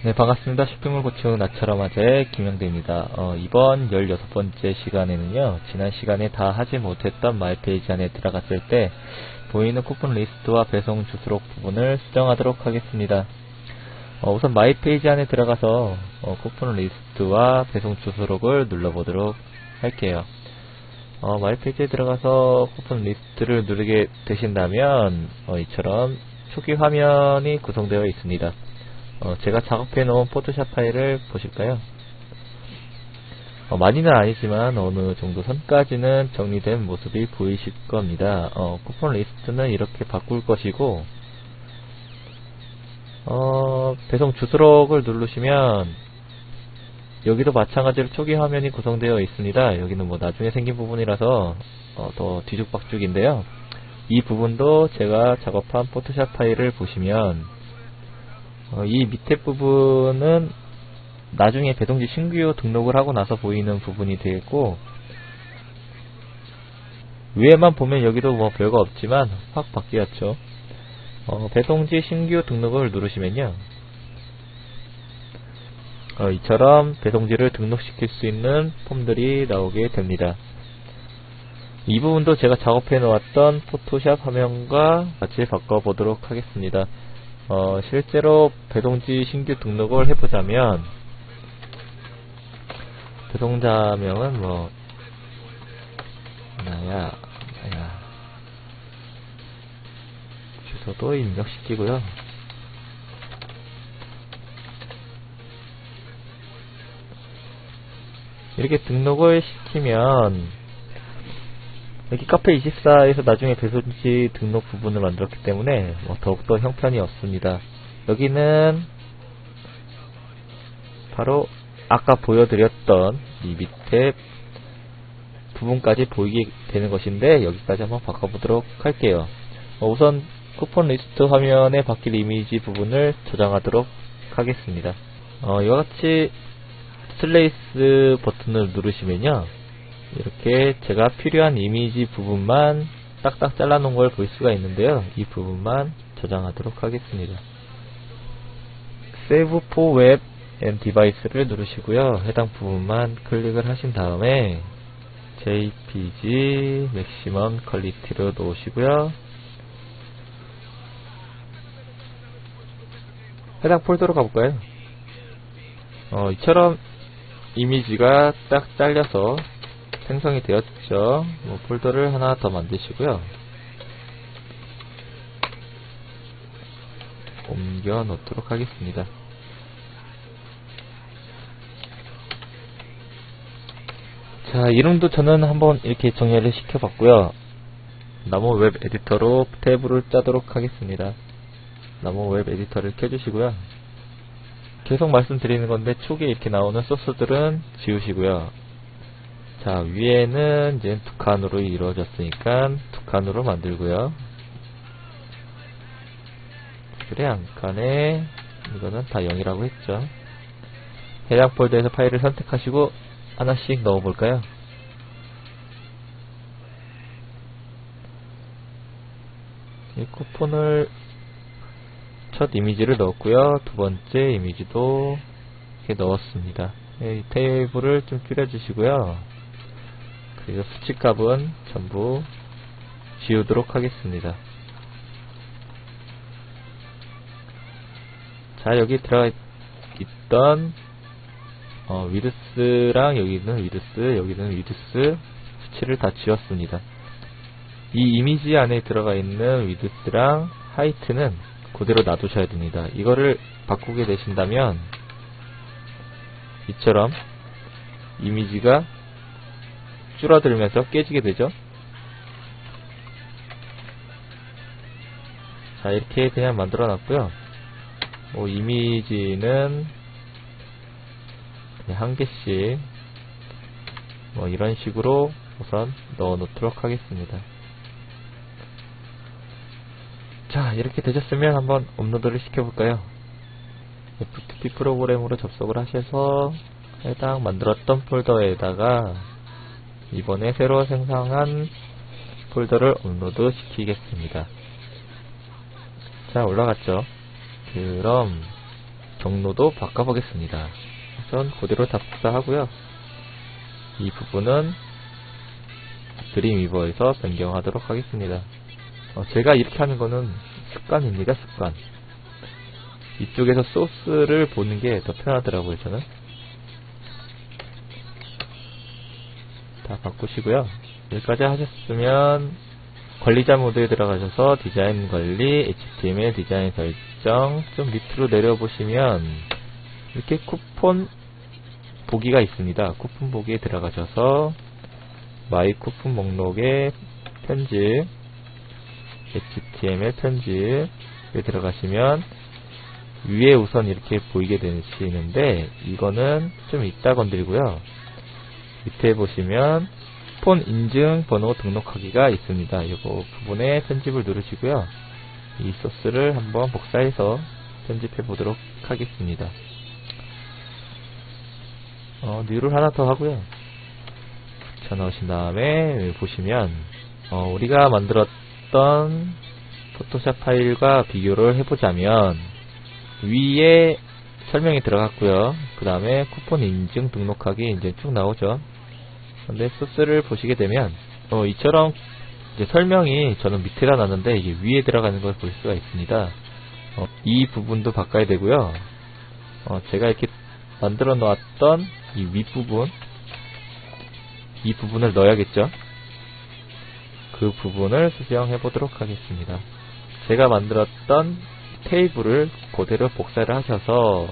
네, 반갑습니다. 쇼핑몰 고치는 나처럼 하재 김영대입니다. 이번 16번째 시간에는요, 지난 시간에 다 하지 못했던 마이페이지 안에 들어갔을 때 보이는 쿠폰 리스트와 배송 주소록 부분을 수정하도록 하겠습니다. 우선 마이페이지 안에 들어가서 쿠폰 리스트와 배송 주소록을 눌러보도록 할게요. 마이페이지에 들어가서 쿠폰 리스트를 누르게 되신다면 이처럼 초기 화면이 구성되어 있습니다. 제가 작업해 놓은 포토샵 파일을 보실까요? 많이는 아니지만 어느 정도 선까지는 정리된 모습이 보이실 겁니다. 쿠폰 리스트는 이렇게 바꿀 것이고, 배송 주소록을 누르시면 여기도 마찬가지로 초기 화면이 구성되어 있습니다. 여기는 뭐 나중에 생긴 부분이라서 더 뒤죽박죽인데요. 이 부분도 제가 작업한 포토샵 파일을 보시면 이 밑에 부분은 나중에 배송지 신규 등록을 하고 나서 보이는 부분이 되겠고, 위에만 보면 여기도 뭐 별거 없지만 확 바뀌었죠. 배송지 신규 등록을 누르시면요, 이처럼 배송지를 등록시킬 수 있는 폼들이 나오게 됩니다. 이 부분도 제가 작업해 놓았던 포토샵 화면과 같이 바꿔보도록 하겠습니다. 실제로 배송지 신규 등록을 해보자면, 배송자명은 뭐 나야 주소도 입력시키고요. 이렇게 등록을 시키면 여기 카페24에서 나중에 배송지 등록 부분을 만들었기 때문에 더욱더 형편이 없습니다. 여기는 바로 아까 보여드렸던 이 밑에 부분까지 보이게 되는 것인데, 여기까지 한번 바꿔보도록 할게요. 우선 쿠폰 리스트 화면에 바뀔 이미지 부분을 저장하도록 하겠습니다. 이와 같이 슬레이스 버튼을 누르시면요, 이렇게 제가 필요한 이미지 부분만 딱딱 잘라 놓은 걸 볼 수가 있는데요, 이 부분만 저장하도록 하겠습니다. Save for Web and Device를 누르시고요, 해당 부분만 클릭을 하신 다음에 JPG Maximum Quality로 놓으시고요, 해당 폴더로 가볼까요? 이처럼 이미지가 딱 잘려서 생성이 되었죠. 폴더를 하나 더 만드시고요, 옮겨 놓도록 하겠습니다. 자, 이름도 저는 한번 이렇게 정리를 시켜봤고요. 나무 웹 에디터로 탭을 짜도록 하겠습니다. 나무 웹 에디터를 켜주시고요. 계속 말씀드리는 건데 초기에 이렇게 나오는 소스들은 지우시고요. 자, 위에는 이제 두 칸으로 이루어졌으니까 두 칸으로 만들고요. 그래, 한 칸에 이거는 다 0이라고 했죠. 해당 폴더에서 파일을 선택하시고 하나씩 넣어볼까요? 이 쿠폰을 첫 이미지를 넣었고요, 두 번째 이미지도 이렇게 넣었습니다. 이 테이블을 좀 줄여주시고요, 그리고 수치값은 전부 지우도록 하겠습니다. 자, 여기 들어가 있던 위드스랑 여기는 위드스, 여기는 위드스 수치를 다 지웠습니다. 이 이미지 안에 들어가 있는 위드스랑 하이트는 그대로 놔두셔야 됩니다. 이거를 바꾸게 되신다면 이처럼 이미지가 줄어들면서 깨지게 되죠. 자, 이렇게 그냥 만들어 놨고요. 이미지는 그냥 한 개씩 이런 식으로 우선 넣어 놓도록 하겠습니다. 자, 이렇게 되셨으면 한번 업로드를 시켜볼까요? FTP 프로그램으로 접속을 하셔서 해당 만들었던 폴더에다가 이번에 새로 생성한 폴더를 업로드 시키겠습니다. 자, 올라갔죠. 그럼 경로도 바꿔보겠습니다. 우선 그대로 다 복사하고요. 이 부분은 드림위버에서 변경하도록 하겠습니다. 제가 이렇게 하는 거는 습관입니다. 습관. 이쪽에서 소스를 보는 게 더 편하더라고요. 저는 다 바꾸시고요. 여기까지 하셨으면 관리자 모드에 들어가셔서 디자인 관리, HTML 디자인 설정 좀 밑으로 내려보시면 이렇게 쿠폰 보기가 있습니다. 쿠폰 보기에 들어가셔서 마이 쿠폰 목록에 편집, HTML 편집에 들어가시면 위에 우선 이렇게 보이게 되시는데 이거는 좀 이따 건드리고요. 밑에 보시면 쿠폰 인증 번호 등록하기가 있습니다. 이거 부분에 편집을 누르시고요. 이 소스를 한번 복사해서 편집해 보도록 하겠습니다. 뉴를 하나 더 하고요. 붙여 넣으신 다음에 보시면 우리가 만들었던 포토샵 파일과 비교를 해보자면 위에 설명이 들어갔고요. 그 다음에 쿠폰 인증 등록하기 이제 쭉 나오죠. 근데 소스를 보시게 되면 이처럼 이제 설명이 저는 밑에다 놨는데 이게 위에 들어가는 걸 볼 수가 있습니다. 이 부분도 바꿔야 되고요. 제가 이렇게 만들어 놓았던 이 윗부분, 이 부분을 넣어야겠죠. 그 부분을 수정해 보도록 하겠습니다. 제가 만들었던 테이블을 그대로 복사를 하셔서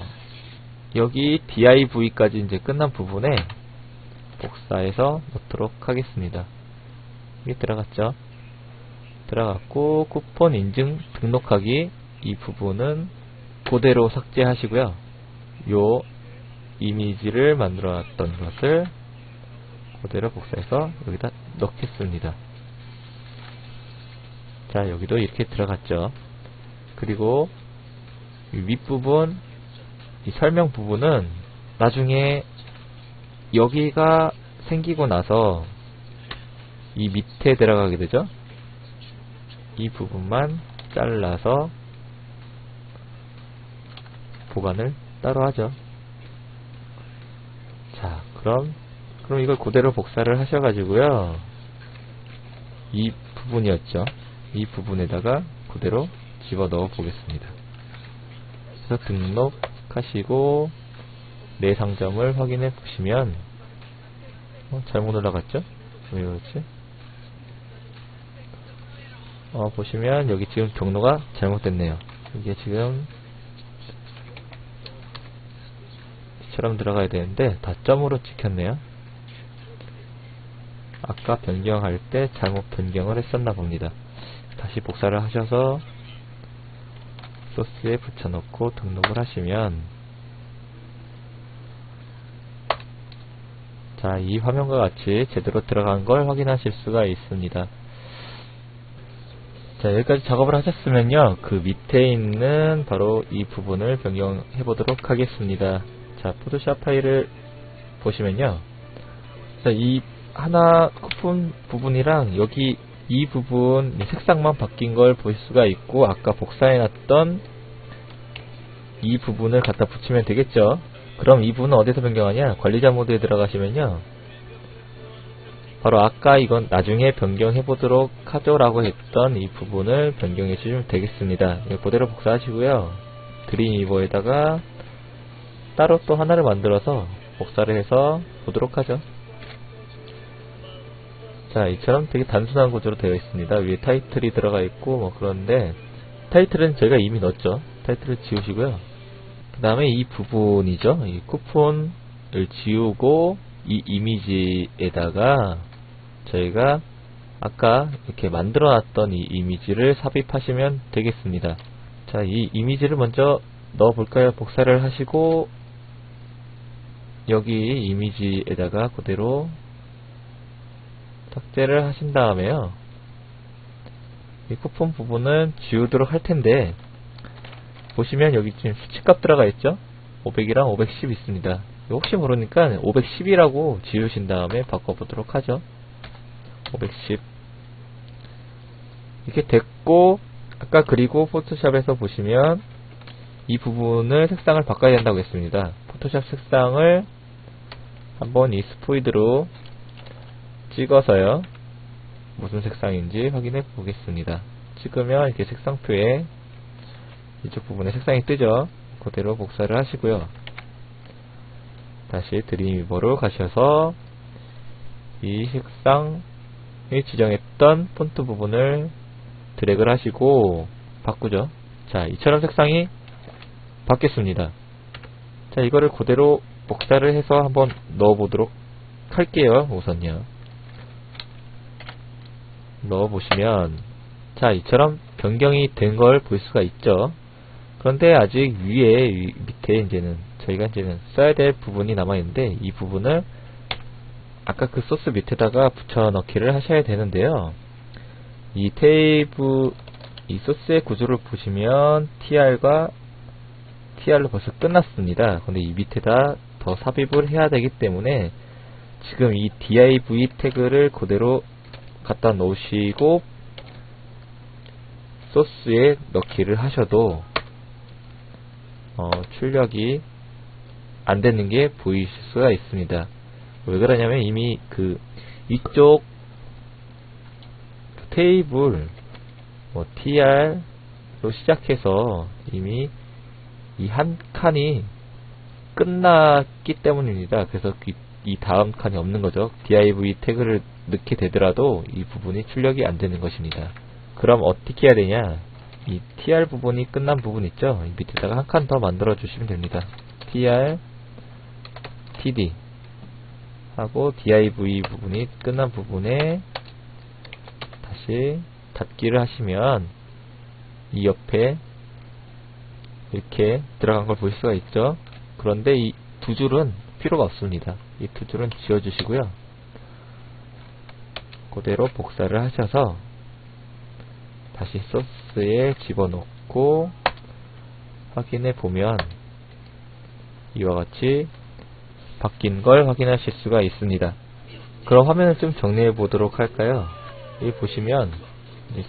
여기 div까지 이제 끝난 부분에 복사해서 넣도록 하겠습니다. 이게 들어갔죠. 들어갔고 쿠폰 인증 등록하기 이 부분은 그대로 삭제하시고요. 요 이미지를 만들어 놨던 것을 그대로 복사해서 여기다 넣겠습니다. 자, 여기도 이렇게 들어갔죠. 그리고 이 윗부분, 이 설명 부분은 나중에 여기가 생기고 나서 이 밑에 들어가게 되죠. 이 부분만 잘라서 보관을 따로 하죠. 자, 그럼 이걸 그대로 복사를 하셔가지고요. 이 부분이었죠. 이 부분에다가 그대로 집어넣어 보겠습니다. 그래서 등록하시고 내 상점을 확인해 보시면 잘못 올라갔죠? 왜 그렇지? 보시면 여기 지금 경로가 잘못됐네요. 이게 지금 이처럼 들어가야 되는데 닷점으로 찍혔네요. 아까 변경할 때 잘못 변경을 했었나 봅니다. 다시 복사를 하셔서 소스에 붙여놓고 등록을 하시면 자, 이 화면과 같이 제대로 들어간 걸 확인하실 수가 있습니다. 자, 여기까지 작업을 하셨으면요, 그 밑에 있는 바로 이 부분을 변경해 보도록 하겠습니다. 자, 포토샵 파일을 보시면요, 자, 이 하나 쿠폰 부분이랑 여기 이 부분 색상만 바뀐 걸 볼 수가 있고, 아까 복사해 놨던 이 부분을 갖다 붙이면 되겠죠. 그럼 이 부분은 어디서 변경하냐? 관리자 모드에 들어가시면요, 바로 아까 이건 나중에 변경해 보도록 하죠 라고 했던 이 부분을 변경해 주시면 되겠습니다. 이거 그대로 복사하시고요, 드림위버에다가 따로 또 하나를 만들어서 복사를 해서 보도록 하죠. 자, 이처럼 되게 단순한 구조로 되어 있습니다. 위에 타이틀이 들어가 있고 그런데 타이틀은 저희가 이미 넣었죠. 타이틀을 지우시고요. 그 다음에 이 부분이죠. 이 쿠폰을 지우고 이 이미지에다가 저희가 아까 이렇게 만들어 놨던 이 이미지를 삽입하시면 되겠습니다. 자, 이 이미지를 먼저 넣어 볼까요? 복사를 하시고 여기 이미지에다가 그대로 삭제를 하신 다음에요, 이 쿠폰 부분은 지우도록 할 텐데, 보시면 여기 지금 수치값 들어가 있죠? 500이랑 510 있습니다. 혹시 모르니까 510이라고 지우신 다음에 바꿔보도록 하죠. 510 이렇게 됐고, 아까 그리고 포토샵에서 보시면 이 부분을 색상을 바꿔야 된다고 했습니다. 포토샵 색상을 한번 이 스포이드로 찍어서요, 무슨 색상인지 확인해 보겠습니다. 찍으면 이렇게 색상표에 이쪽 부분에 색상이 뜨죠. 그대로 복사를 하시고요. 다시 드림위버로 가셔서 이 색상이 지정했던 폰트 부분을 드래그를 하시고 바꾸죠. 자, 이처럼 색상이 바뀌었습니다. 자, 이거를 그대로 복사를 해서 한번 넣어보도록 할게요. 우선요. 넣어보시면, 자, 이처럼 변경이 된 걸 볼 수가 있죠. 그런데 아직 밑에 이제는 저희가 써야 될 부분이 남아있는데, 이 부분을 아까 그 소스 밑에다가 붙여 넣기를 하셔야 되는데요. 이 소스의 구조를 보시면 TR로 벌써 끝났습니다. 근데 이 밑에다 더 삽입을 해야 되기 때문에 지금 이 div 태그를 그대로 갖다 놓으시고 소스에 넣기를 하셔도 출력이 안 되는 게 보이실 수가 있습니다. 왜 그러냐면 이미 이쪽 테이블 TR로 시작해서 이미 이 한 칸이 끝났기 때문입니다. 그래서 이 다음 칸이 없는 거죠. div 태그를 넣게 되더라도 이 부분이 출력이 안 되는 것입니다. 그럼 어떻게 해야 되냐? 이 tr 부분이 끝난 부분 있죠? 이 밑에다가 한 칸 더 만들어 주시면 됩니다. tr td 하고 div 부분이 끝난 부분에 다시 닫기를 하시면 이 옆에 이렇게 들어간 걸 볼 수가 있죠. 그런데 이 두 줄은 필요가 없습니다. 이 두 줄은 지워주시고요. 그대로 복사를 하셔서 다시 소스에 집어넣고 확인해 보면 이와 같이 바뀐 걸 확인하실 수가 있습니다. 그럼 화면을 좀 정리해 보도록 할까요? 여기 보시면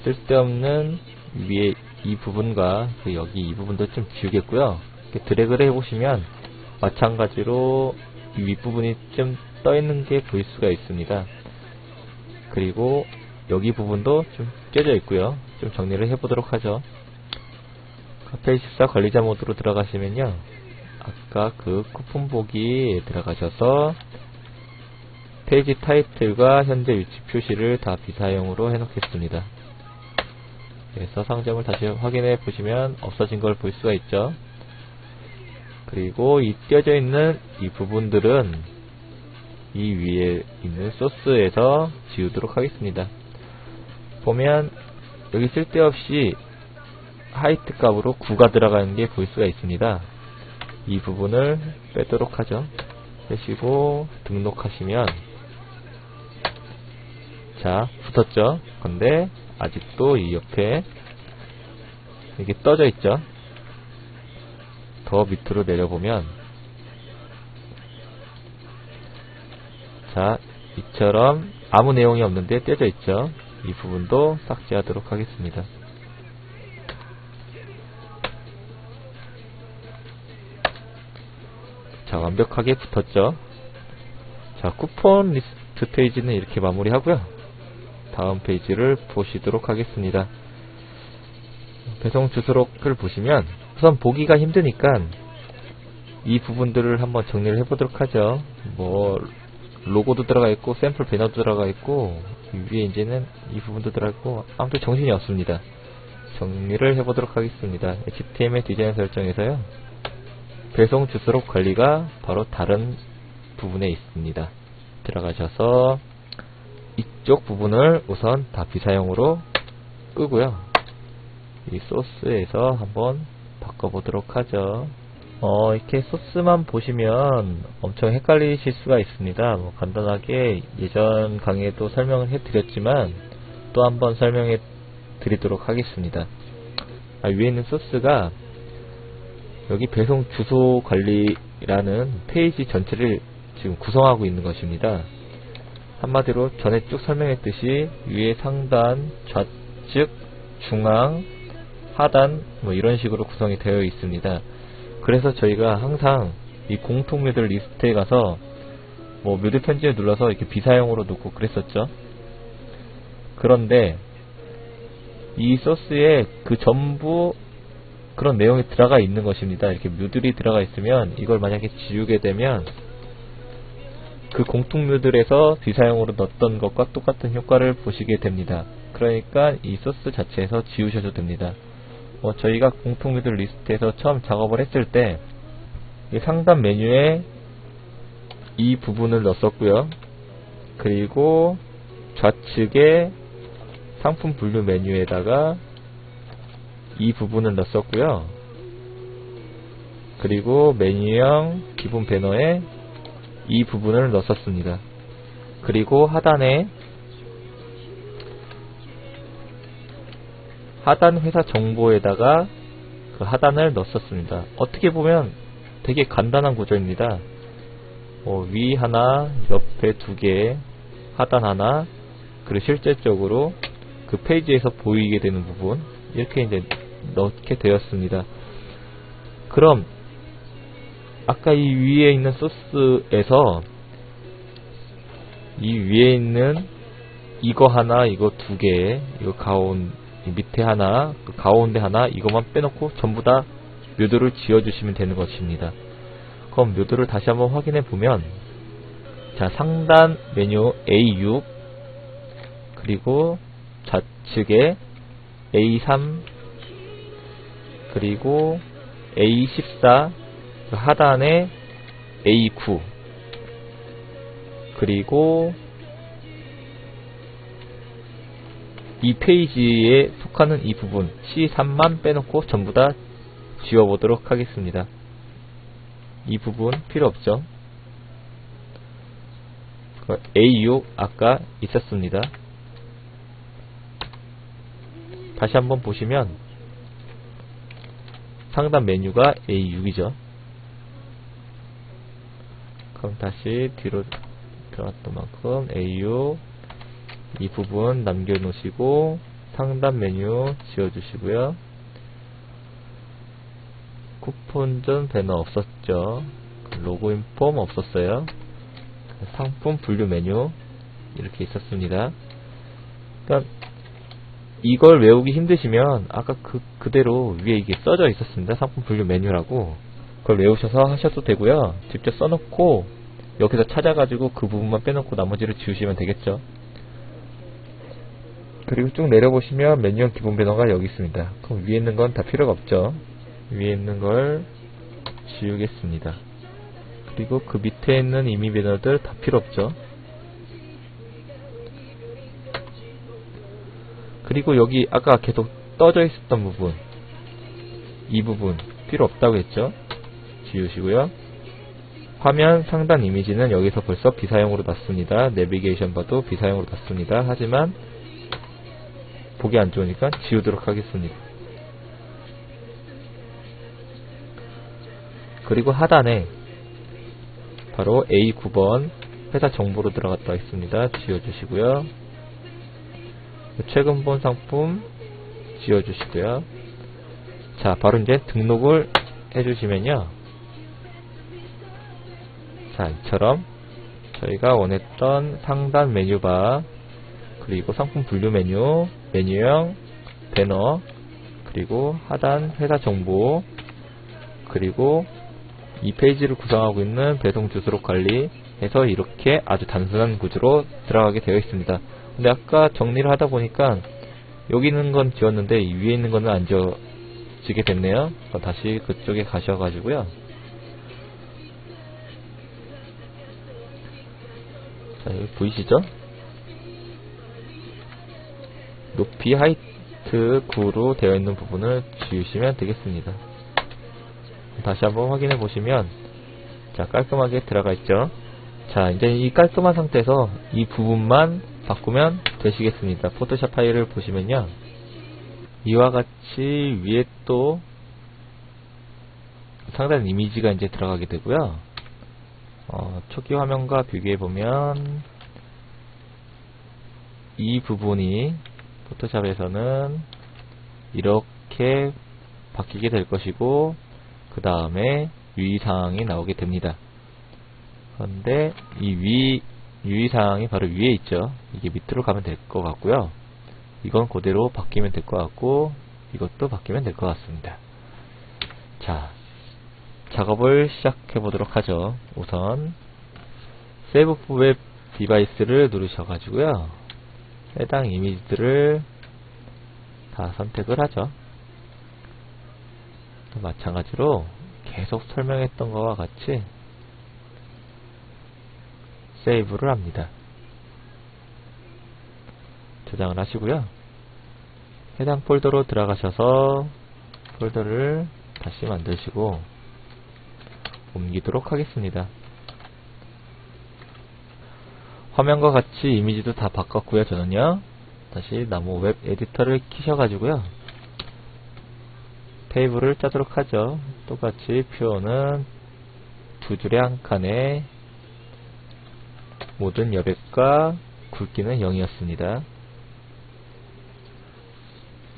쓸데없는 위에 이 부분과 여기 이 부분도 좀 지우겠고요. 이렇게 드래그를 해보시면 마찬가지로 이 윗부분이 좀 떠있는 게 보일 수가 있습니다. 그리고 여기 부분도 좀 껴져 있고요. 좀 정리를 해보도록 하죠. 페이지 14 관리자 모드로 들어가시면요, 아까 그 쿠폰 보기에 들어가셔서 페이지 타이틀과 현재 위치 표시를 다 비사용으로 해놓겠습니다. 그래서 상점을 다시 확인해 보시면 없어진 걸 볼 수가 있죠. 그리고 이 띄어져 있는 이 부분들은 이 위에 있는 소스에서 지우도록 하겠습니다. 보면 여기 쓸데없이 하이트 값으로 9가 들어가는 게 볼 수가 있습니다. 이 부분을 빼도록 하죠. 빼시고 등록하시면, 자, 붙었죠. 근데 아직도 이 옆에 이게 떠져 있죠. 더 밑으로 내려보면, 자, 이처럼 아무 내용이 없는데 떼져 있죠. 이 부분도 삭제하도록 하겠습니다. 자, 완벽하게 붙었죠. 자, 쿠폰 리스트 페이지는 이렇게 마무리하고요. 다음 페이지를 보시도록 하겠습니다. 배송 주소록을 보시면 우선 보기가 힘드니까 이 부분들을 한번 정리를 해보도록 하죠. 로고도 들어가 있고 샘플 배너도 들어가 있고 위에 이제는 이 부분도 들어가 있고, 아무튼 정신이 없습니다. 정리를 해보도록 하겠습니다. HTML 디자인 설정에서요, 배송 주소록 관리가 바로 다른 부분에 있습니다. 들어가셔서 이쪽 부분을 우선 다 비사용으로 끄고요. 이 소스에서 한번 바꿔보도록 하죠. 이렇게 소스만 보시면 엄청 헷갈리실 수가 있습니다. 간단하게 예전 강의에도 설명을 해드렸지만 또 한번 설명해 드리도록 하겠습니다. 위에 있는 소스가 여기 배송 주소 관리라는 페이지 전체를 지금 구성하고 있는 것입니다. 한마디로 전에 쭉 설명했듯이 위에 상단, 좌측, 중앙, 하단 뭐 이런 식으로 구성이 되어 있습니다. 그래서 저희가 항상 이 공통 묘들 리스트에 가서 뭐 묘들 편집을 눌러서 이렇게 비사용으로 놓고 그랬었죠. 그런데 이 소스에 그 전부 그런 내용이 들어가 있는 것입니다. 이렇게 묘들이 들어가 있으면 이걸 만약에 지우게 되면 그 공통 묘들에서 비사용으로 넣었던 것과 똑같은 효과를 보시게 됩니다. 그러니까 이 소스 자체에서 지우셔도 됩니다. 저희가 공통 묘들 리스트에서 처음 작업을 했을 때 이 상단 메뉴에 이 부분을 넣었었고요. 그리고 좌측에 상품 분류 메뉴에다가 이 부분을 넣었었고요. 그리고 메뉴형 기본 배너에 이 부분을 넣었습니다. 그리고 하단에 하단 회사 정보에다가 그 하단을 넣었습니다. 어떻게 보면 되게 간단한 구조입니다. 위 하나, 옆에 두 개, 하단 하나, 그리고 실질적으로 그 페이지에서 보이게 되는 부분 이렇게 이제 넣게 되었습니다. 그럼 아까 이 위에 있는 소스에서 이 위에 있는 이거 하나, 이거 두 개, 이거 밑에 하나, 그 가운데 하나 이것만 빼놓고 전부 다 묘도를 지어주시면 되는 것입니다. 그럼 묘도를 다시 한번 확인해 보면 자, 상단 메뉴 A6 그리고 좌측에 A3 그리고 A14 하단에 A9 그리고 이 페이지에 속하는 이 부분 C3만 빼놓고 전부 다 지워보도록 하겠습니다. 이 부분 필요 없죠. A6 아까 있었습니다. 다시 한번 보시면 상단 메뉴가 A6이죠. 그럼 다시 뒤로 들어갔던 만큼 A6 이 부분 남겨놓으시고 상단 메뉴 지워주시고요. 쿠폰전 배너 없었죠. 로그인 폼 없었어요. 상품 분류 메뉴 이렇게 있었습니다. 그러니까 이걸 외우기 힘드시면 아까 그대로 위에 이게 써져 있었습니다. 상품 분류 메뉴라고. 그걸 외우셔서 하셔도 되고요. 직접 써놓고 여기서 찾아가지고 그 부분만 빼놓고 나머지를 지우시면 되겠죠. 그리고 쭉 내려보시면 메뉴형 기본 배너가 여기 있습니다. 그럼 위에 있는 건 다 필요가 없죠. 위에 있는 걸 지우겠습니다. 그리고 그 밑에 있는 이미 배너들 다 필요 없죠. 그리고 여기 아까 계속 떠져 있었던 부분 이 부분 필요 없다고 했죠. 지우시고요. 화면 상단 이미지는 여기서 벌써 비사용으로 놨습니다. 내비게이션 바도 비사용으로 놨습니다. 하지만 보기 안 좋으니까 지우도록 하겠습니다. 그리고 하단에 바로 A9번 회사 정보로 들어갔다 있습니다. 지워주시고요. 최근 본 상품 지워주시고요. 자, 바로 이제 등록을 해주시면요. 자, 이처럼 저희가 원했던 상단 메뉴바 그리고 상품 분류 메뉴, 메뉴형, 배너, 그리고 하단 회사 정보, 그리고 이 페이지를 구성하고 있는 배송 주소록 관리 해서 이렇게 아주 단순한 구조로 들어가게 되어 있습니다. 근데 아까 정리를 하다 보니까 여기 있는 건 지웠는데 이 위에 있는 거는 안 지워지게 됐네요. 다시 그쪽에 가셔가지고요. 자, 여기 보이시죠? 높이 하이트 9로 되어 있는 부분을 지우시면 되겠습니다. 다시 한번 확인해 보시면 자, 깔끔하게 들어가 있죠. 자, 이제 이 깔끔한 상태에서 이 부분만 바꾸면 되시겠습니다. 포토샵 파일을 보시면요, 이와 같이 위에 또 상단 이미지가 이제 들어가게 되고요. 초기 화면과 비교해 보면 이 부분이 포토샵에서는 이렇게 이렇게 바뀌게 될 것이고, 그 다음에 유의사항이 나오게 됩니다. 그런데 이 유의사항이 바로 위에 있죠. 이게 밑으로 가면 될 것 같고요. 이건 그대로 바뀌면 될 것 같고, 이것도 바뀌면 될 것 같습니다. 자, 작업을 시작해 보도록 하죠. 우선 세이브 웹 디바이스를 누르셔가지고요, 해당 이미지들을 다 선택을 하죠. 마찬가지로 계속 설명했던 것과 같이 세이브를 합니다. 저장을 하시고요, 해당 폴더로 들어가셔서 폴더를 다시 만드시고 옮기도록 하겠습니다. 화면과 같이 이미지도 다 바꿨고요. 저는요, 다시 나무 웹 에디터를 키셔가지고요, 테이블을 짜도록 하죠. 똑같이 표어는 두 줄에 한 칸에 모든 여백과 굵기는 0이었습니다.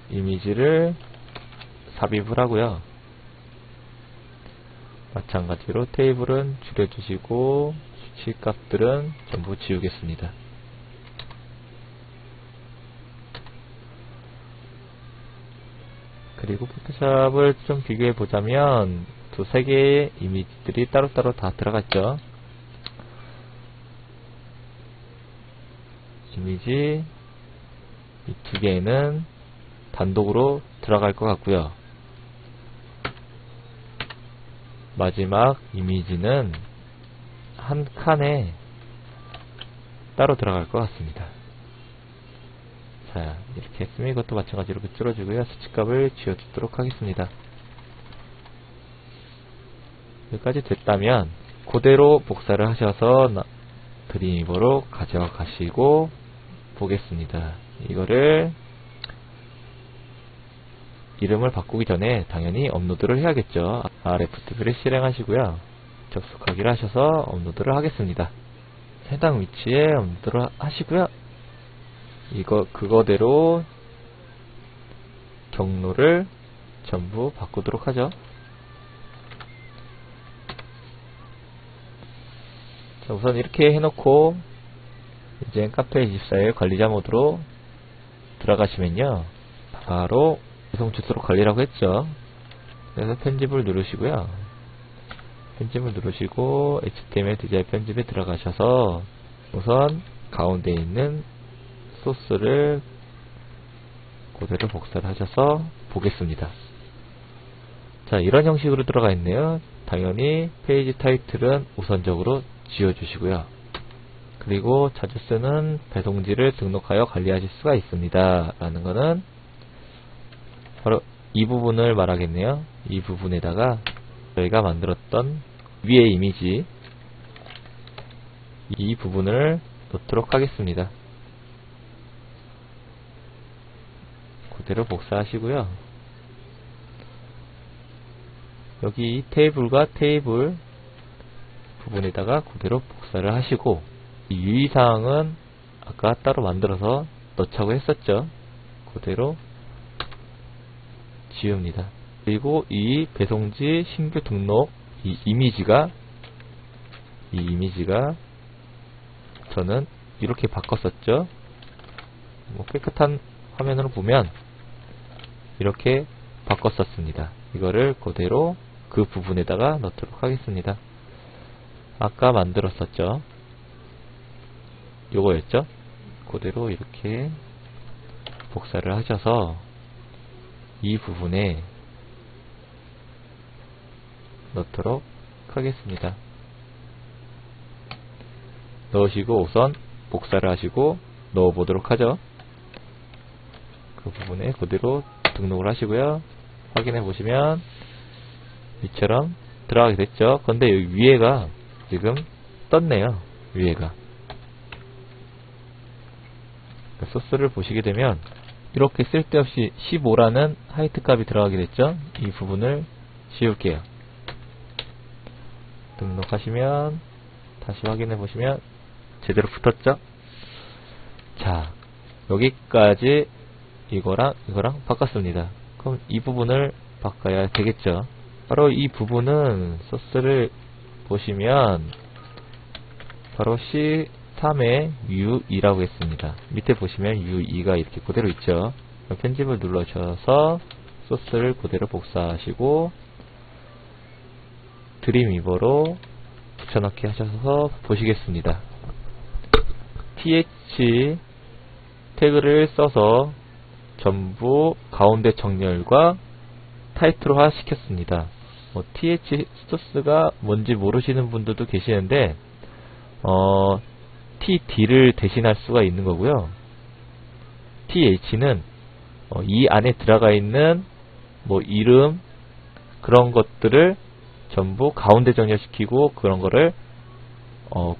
이미지를 삽입을 하고요. 마찬가지로 테이블은 줄여주시고 수치값들은 전부 지우겠습니다. 그리고 포토샵을 좀 비교해 보자면 두세 개의 이미지들이 따로따로 다 들어갔죠. 이미지 이 두 개는 단독으로 들어갈 것 같고요. 마지막 이미지는 한 칸에 따로 들어갈 것 같습니다. 자, 이렇게 했으면 이것도 마찬가지로 붙들어주고요. 수치값을 지워주도록 하겠습니다. 여기까지 됐다면 그대로 복사를 하셔서 드림이버로 가져가시고 보겠습니다. 이거를 이름을 바꾸기 전에 당연히 업로드를 해야겠죠. RFTV를 실행하시고요, 접속하기를 하셔서 업로드를 하겠습니다. 해당 위치에 업로드를 하시고요, 그거대로 경로를 전부 바꾸도록 하죠. 자, 우선 이렇게 해놓고 이제 카페24의 관리자 모드로 들어가시면요, 바로 배송 주소로 관리라고 했죠. 그래서 편집을 누르시고요, 편집을 누르시고 HTML 디자인 편집에 들어가셔서 우선 가운데 있는 소스를 그대로 복사를 하셔서 보겠습니다. 자, 이런 형식으로 들어가 있네요. 당연히 페이지 타이틀은 우선적으로 지워주시고요. 그리고 자주 쓰는 배송지를 등록하여 관리하실 수가 있습니다. 라는 거는 바로 이 부분을 말하겠네요. 이 부분에다가 저희가 만들었던 위의 이미지, 이 부분을 놓도록 하겠습니다. 그대로 복사하시고요. 여기 이 테이블과 테이블 부분에다가 그대로 복사를 하시고, 이 유의사항은 아까 따로 만들어서 넣자고 했었죠. 그대로 지웁니다. 그리고 이 배송지 신규 등록 이 이미지가 저는 이렇게 바꿨었죠. 깨끗한 화면으로 보면 이렇게 바꿨었습니다. 이거를 그대로 그 부분에다가 넣도록 하겠습니다. 아까 만들었었죠. 요거였죠. 그대로 이렇게 복사를 하셔서 이 부분에 넣도록 하겠습니다. 넣으시고 우선 복사를 하시고 넣어보도록 하죠. 그 부분에 그대로 등록을 하시고요. 확인해 보시면 이처럼 들어가게 됐죠. 근데 여기 위에가 지금 떴네요. 위에가 소스를 보시게 되면 이렇게 쓸데없이 15라는 하이트 값이 들어가게 됐죠. 이 부분을 지울게요. 등록하시면 다시 확인해 보시면 제대로 붙었죠. 자, 여기까지 이거랑 바꿨습니다. 그럼 이 부분을 바꿔야 되겠죠. 바로 이 부분은 소스를 보시면 바로 C3에 U2라고 했습니다. 밑에 보시면 U2가 이렇게 그대로 있죠. 편집을 눌러주셔서 소스를 그대로 복사하시고 드림위버로 붙여넣기 하셔서 보시겠습니다. TH 태그를 써서 전부 가운데 정렬과 타이틀화 시켰습니다. TH 소스가 뭔지 모르시는 분들도 계시는데 TD를 대신할 수가 있는 거고요. TH는 이 안에 들어가 있는 이름 그런 것들을 전부 가운데 정렬시키고 그런 거를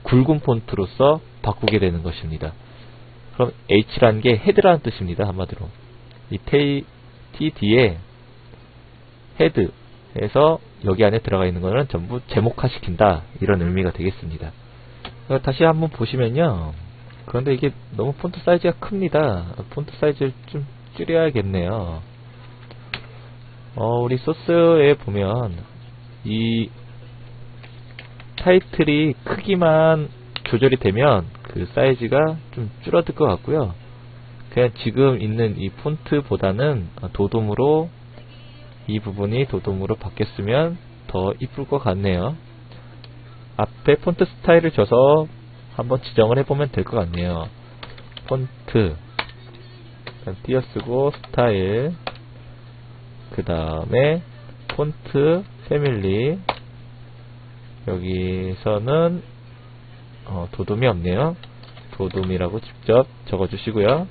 굵은 폰트로서 바꾸게 되는 것입니다. 그럼 H라는 게 헤드라는 뜻입니다. 한마디로 이 TD에 헤드에서 여기 안에 들어가 있는 거는 전부 제목화시킨다 이런 의미가 되겠습니다. 다시 한번 보시면요. 그런데 이게 너무 폰트 사이즈가 큽니다. 폰트 사이즈를 좀 줄여야겠네요. 우리 소스에 보면 이 타이틀이 크기만 조절이 되면 그 사이즈가 좀 줄어들 것 같고요. 그냥 지금 있는 이 폰트보다는 도돔으로 이 부분이 도돔으로 바뀌었으면 더 이쁠 것 같네요. 앞에 폰트 스타일을 줘서 한번 지정을 해보면 될 것 같네요. 폰트 띄어쓰고 스타일 그 다음에 폰트 패밀리 여기서는 도돔이 없네요. 도돔이라고 직접 적어주시고요.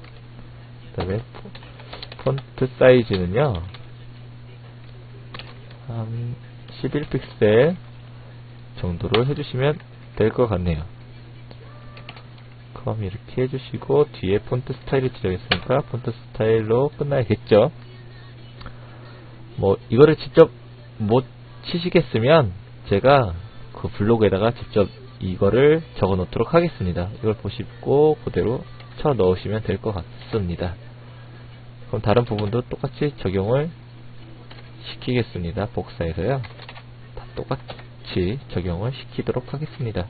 그 다음에 폰트 사이즈는요 한 11픽셀 정도로 해주시면 될 것 같네요. 그럼 이렇게 해주시고 뒤에 폰트 스타일을 지정했으니까 폰트 스타일로 끝나야겠죠. 이거를 직접 못 치시겠으면 제가 그 블로그에다가 직접 이거를 적어 놓도록 하겠습니다. 이걸 보시고 그대로 쳐 넣으시면 될 것 같습니다. 그럼 다른 부분도 똑같이 적용을 시키겠습니다. 복사해서요. 다 똑같이 적용을 시키도록 하겠습니다.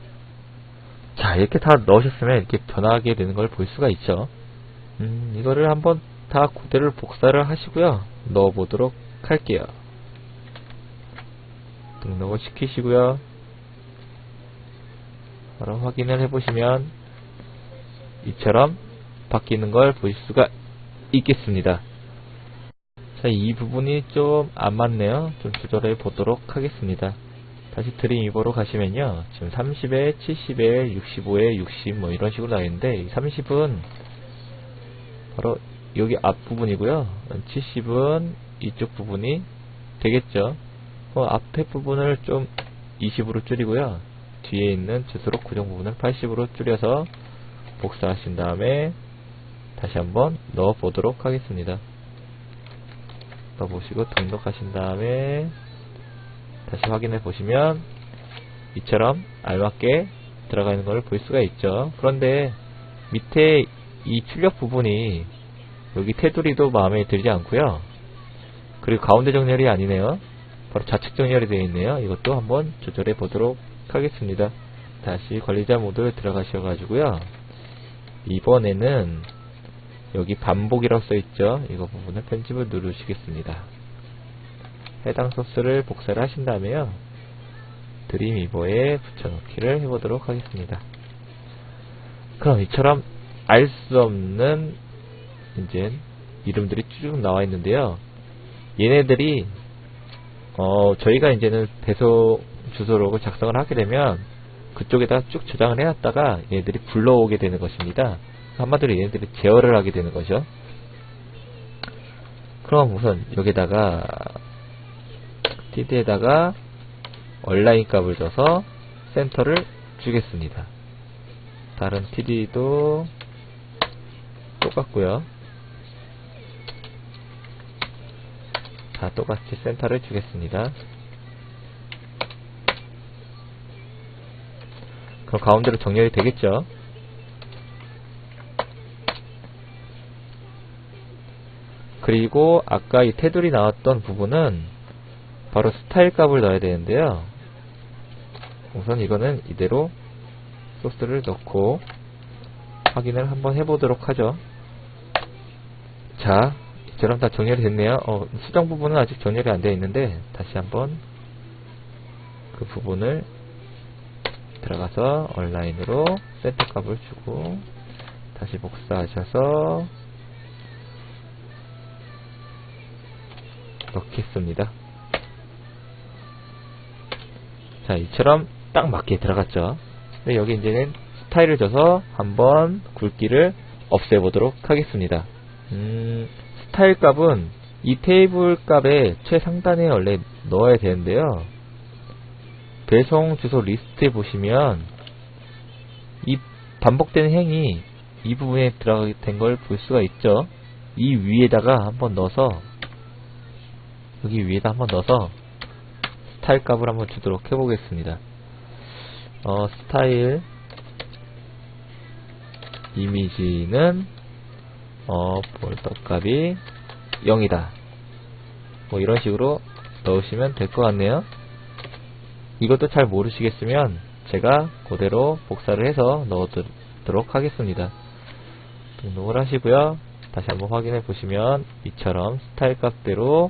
자, 이렇게 다 넣으셨으면 이렇게 변하게 되는 걸 볼 수가 있죠. 이거를 한번 다 그대로 복사를 하시고요. 넣어보도록 할게요. 등록을 시키시고요. 바로 확인을 해보시면 이처럼 바뀌는 걸 보실 수가 있겠습니다. 자, 이 부분이 좀 안 맞네요. 좀 조절해 보도록 하겠습니다. 다시 드림위버로 가시면요. 지금 30에 70에 65에 60 이런 식으로 나있는데 이 30은 바로 여기 앞부분이고요. 70은 이쪽 부분이 되겠죠. 앞에 부분을 좀 20으로 줄이고요. 뒤에 있는 주소록 고정 부분을 80으로 줄여서 복사하신 다음에 다시 한번 넣어 보도록 하겠습니다. 넣어보시고 등록하신 다음에 다시 확인해 보시면 이처럼 알맞게 들어가 있는 걸 볼 수가 있죠. 그런데 밑에 이 출력 부분이 여기 테두리도 마음에 들지 않고요. 그리고 가운데 정렬이 아니네요. 바로 좌측 정렬이 되어 있네요. 이것도 한번 조절해 보도록 하겠습니다. 다시 관리자 모드에 들어가셔 가지고요. 이번에는 여기 반복이라고 써 있죠. 이거 부분을 편집을 누르시겠습니다. 해당 소스를 복사를 하신 다음에요. 드림위버에 붙여넣기를 해보도록 하겠습니다. 그럼 이처럼 알 수 없는 이제 이름들이 쭉 나와 있는데요. 얘네들이 저희가 이제는 배송 주소록을 작성을 하게 되면 그쪽에다 쭉 저장을 해놨다가 얘네들이 불러오게 되는 것입니다. 한마디로 얘네들이 제어를 하게 되는 거죠. 그럼 우선 여기다가 TD에다가 온라인 값을 줘서 센터를 주겠습니다. 다른 TD도 똑같고요. 다 똑같이 센터를 주겠습니다. 그럼 가운데로 정렬이 되겠죠. 그리고 아까 이 테두리 나왔던 부분은 바로 스타일 값을 넣어야 되는데요. 우선 이거는 이대로 소스를 넣고 확인을 한번 해보도록 하죠. 자, 이처럼 다 정렬이 됐네요. 수정 부분은 아직 정렬이 안 되어 있는데 다시 한번 그 부분을 들어가서 얼라인으로 센터 값을 주고 다시 복사하셔서 넣겠습니다. 자, 이처럼 딱 맞게 들어갔죠. 여기 이제는 스타일을 줘서 한번 굵기를 없애보도록 하겠습니다. 스타일 값은 이 테이블 값의 최상단에 원래 넣어야 되는데요. 배송 주소 리스트에 보시면 이 반복되는 행위 이 부분에 들어가게 된 걸 볼 수가 있죠. 이 위에다가 한번 넣어서 여기 위에다 한번 넣어서 스타일 값을 한번 주도록 해보겠습니다. 스타일 이미지는 폴더 값이 0이다. 뭐 이런 식으로 넣으시면 될 것 같네요. 이것도 잘 모르시겠으면 제가 그대로 복사를 해서 넣어두도록 하겠습니다. 등록을 하시고요. 다시 한번 확인해 보시면 이처럼 스타일 값대로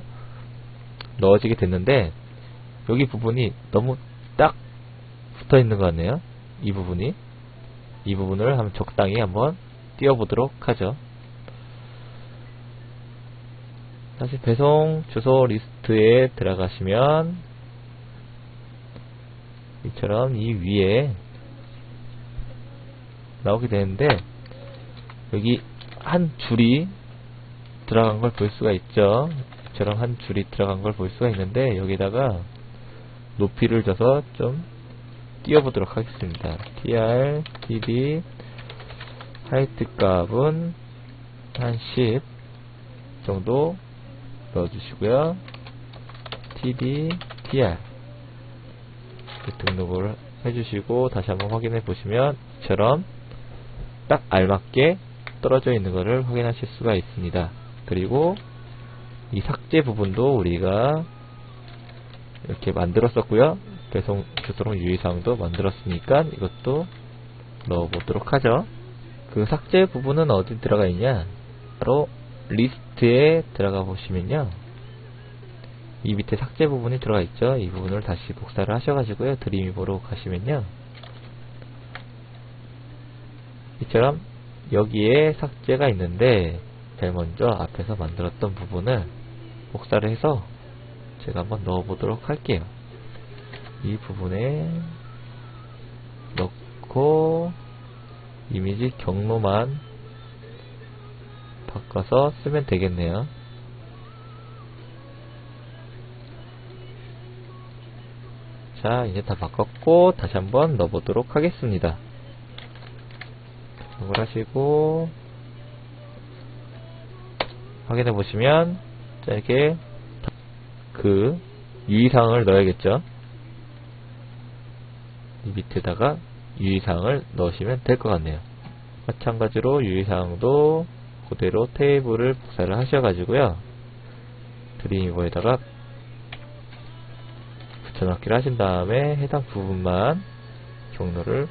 넣어지게 됐는데 여기 부분이 너무 딱 붙어 있는 것 같네요. 이 부분을 한번 적당히 한번 띄워보도록 하죠. 다시 배송 주소 리스트에 들어가시면 이처럼 이 위에 나오게 되는데 여기 한 줄이 들어간 걸 볼 수가 있죠. 이처럼 한 줄이 들어간 걸 볼 수가 있는데 여기다가 높이를 줘서 좀 띄워보도록 하겠습니다. tr, td 하이트 값은 한 10 정도 넣어주시고요. td, tr 등록을 해주시고 다시 한번 확인해 보시면 이처럼 딱 알맞게 떨어져 있는 것을 확인하실 수가 있습니다. 그리고 이 삭제 부분도 우리가 이렇게 만들었었고요. 배송 주소록 유의사항도 만들었으니까 이것도 넣어보도록 하죠. 그 삭제 부분은 어디 들어가 있냐? 바로 리스트에 들어가 보시면요. 이 밑에 삭제 부분이 들어가 있죠. 이 부분을 다시 복사를 하셔가지고요. 드림이보로 가시면요. 이처럼 여기에 삭제가 있는데 제일 먼저 앞에서 만들었던 부분을 복사를 해서 제가 한번 넣어보도록 할게요. 이 부분에 넣고 이미지 경로만 바꿔서 쓰면 되겠네요. 자, 이제 다 바꿨고 다시 한번 넣어보도록 하겠습니다. 이걸 하시고 확인해 보시면 자, 이렇게 그 유의사항을 넣어야겠죠. 이 밑에다가 유의사항을 넣으시면 될 것 같네요. 마찬가지로 유의사항도 그대로 테이블을 복사를 하셔가지고요. 드림이버에다가 붙여넣기를 하신 다음에 해당 부분만 경로를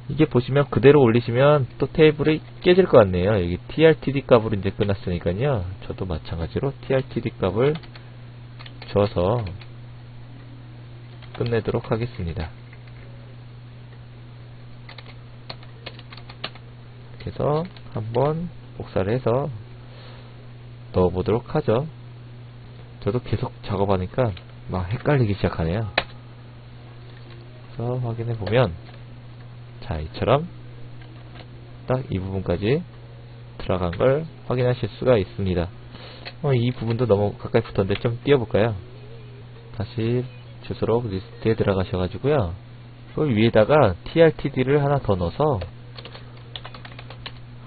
이게 보시면 그대로 올리시면 또 테이블이 깨질 것 같네요. 여기 trtd 값으로 이제 끝났으니까요. 저도 마찬가지로 trtd 값을 줘서 끝내도록 하겠습니다. 그래서 한번 복사를 해서 넣어보도록 하죠. 저도 계속 작업하니까 막 헷갈리기 시작하네요. 그래서 확인해 보면 자, 이처럼 딱 이 부분까지 들어간 걸 확인하실 수가 있습니다. 이 부분도 너무 가까이 붙었는데 좀 띄워볼까요? 다시 주소록 리스트에 들어가셔가지고요. 그 위에다가 trtd를 하나 더 넣어서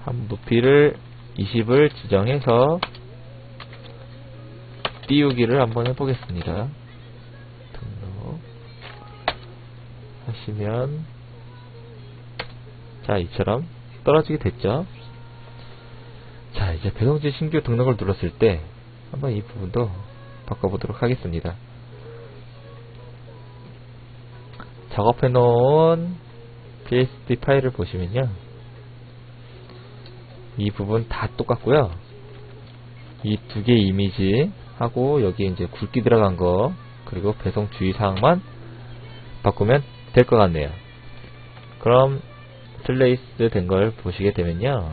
한 높이를 20을 지정해서 띄우기를 한번 해보겠습니다. 등록 하시면 자, 이처럼 떨어지게 됐죠. 자, 이제 배송지 신규 등록을 눌렀을 때 한번 이 부분도 바꿔보도록 하겠습니다. 작업해 놓은 PSD 파일을 보시면요, 이 부분 다 똑같고요. 이 두 개의 이미지 하고 여기에 이제 굵기 들어간 거 그리고 배송 주의사항만 바꾸면 될 것 같네요. 그럼 슬레이스 된 걸 보시게 되면요,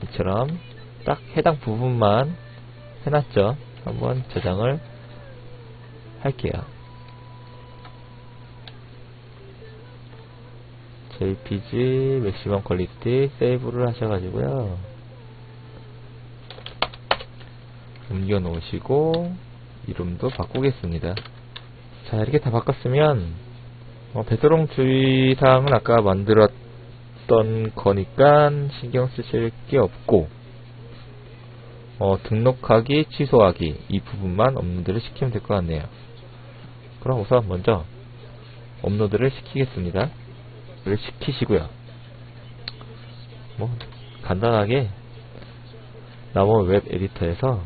이처럼 딱 해당 부분만 해놨죠. 한번 저장을 할게요. JPG 맥시멈 퀄리티 세이브를 하셔가지고요, 옮겨 놓으시고 이름도 바꾸겠습니다. 자, 이렇게 다 바꿨으면 배송 주의사항은 아까 만들었던 거니까 신경 쓰실 게 없고, 등록하기, 취소하기 이 부분만 업로드를 시키면 될 것 같네요. 그럼 우선 먼저 업로드를 시키겠습니다. 시키시고요. 간단하게 나머 웹 에디터에서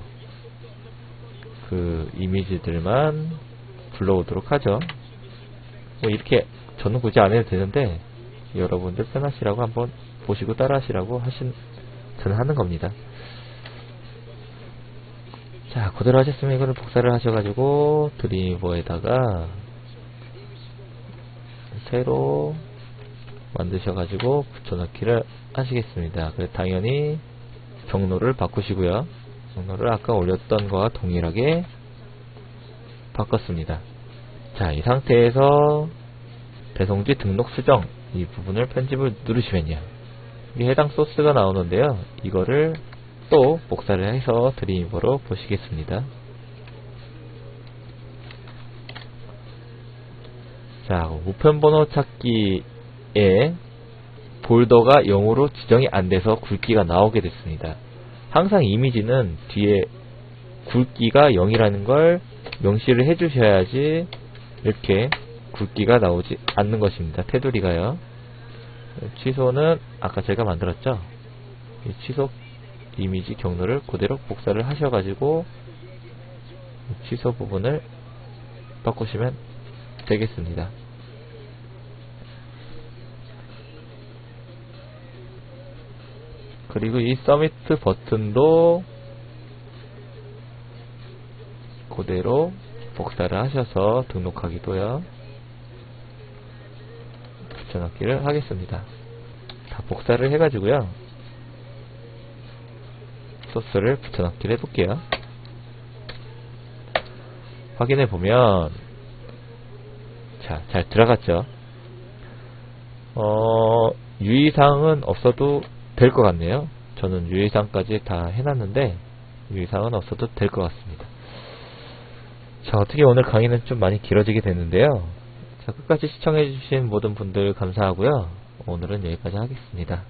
그 이미지들만 불러오도록 하죠. 이렇게 저는 굳이 안 해도 되는데 여러분들 편하시라고 한번 보시고 따라 하시라고 저는 하는 겁니다. 자, 그대로 하셨으면 이거를 복사를 하셔가지고 드림위버에다가 새로 만드셔가지고 붙여넣기를 하시겠습니다. 그래서 당연히 경로를 바꾸시고요. 경로를 아까 올렸던 거와 동일하게 바꿨습니다. 자, 이 상태에서 배송지 등록 수정 이 부분을 편집을 누르시면요, 이게 해당 소스가 나오는데요, 이거를 또 복사를 해서 드림위버로 보시겠습니다. 자, 우편번호 찾기에 폴더가 0으로 지정이 안 돼서 굵기가 나오게 됐습니다. 항상 이미지는 뒤에 굵기가 0이라는 걸 명시를 해주셔야지 이렇게 굵기가 나오지 않는 것입니다. 테두리가요. 취소는 아까 제가 만들었죠. 이 취소 이미지 경로를 그대로 복사를 하셔가지고 취소 부분을 바꾸시면 되겠습니다. 그리고 이 서미트 버튼도 그대로 복사를 하셔서 등록하기도요, 붙여넣기를 하겠습니다. 다 복사를 해가지고요, 소스를 붙여넣기를 해볼게요. 확인해보면, 자, 잘 들어갔죠? 유의사항은 없어도 될 것 같네요. 저는 유의사항까지 다 해놨는데 유의사항은 없어도 될 것 같습니다. 자, 어떻게 오늘 강의는 좀 많이 길어지게 됐는데요. 자, 끝까지 시청해주신 모든 분들 감사하고요. 오늘은 여기까지 하겠습니다.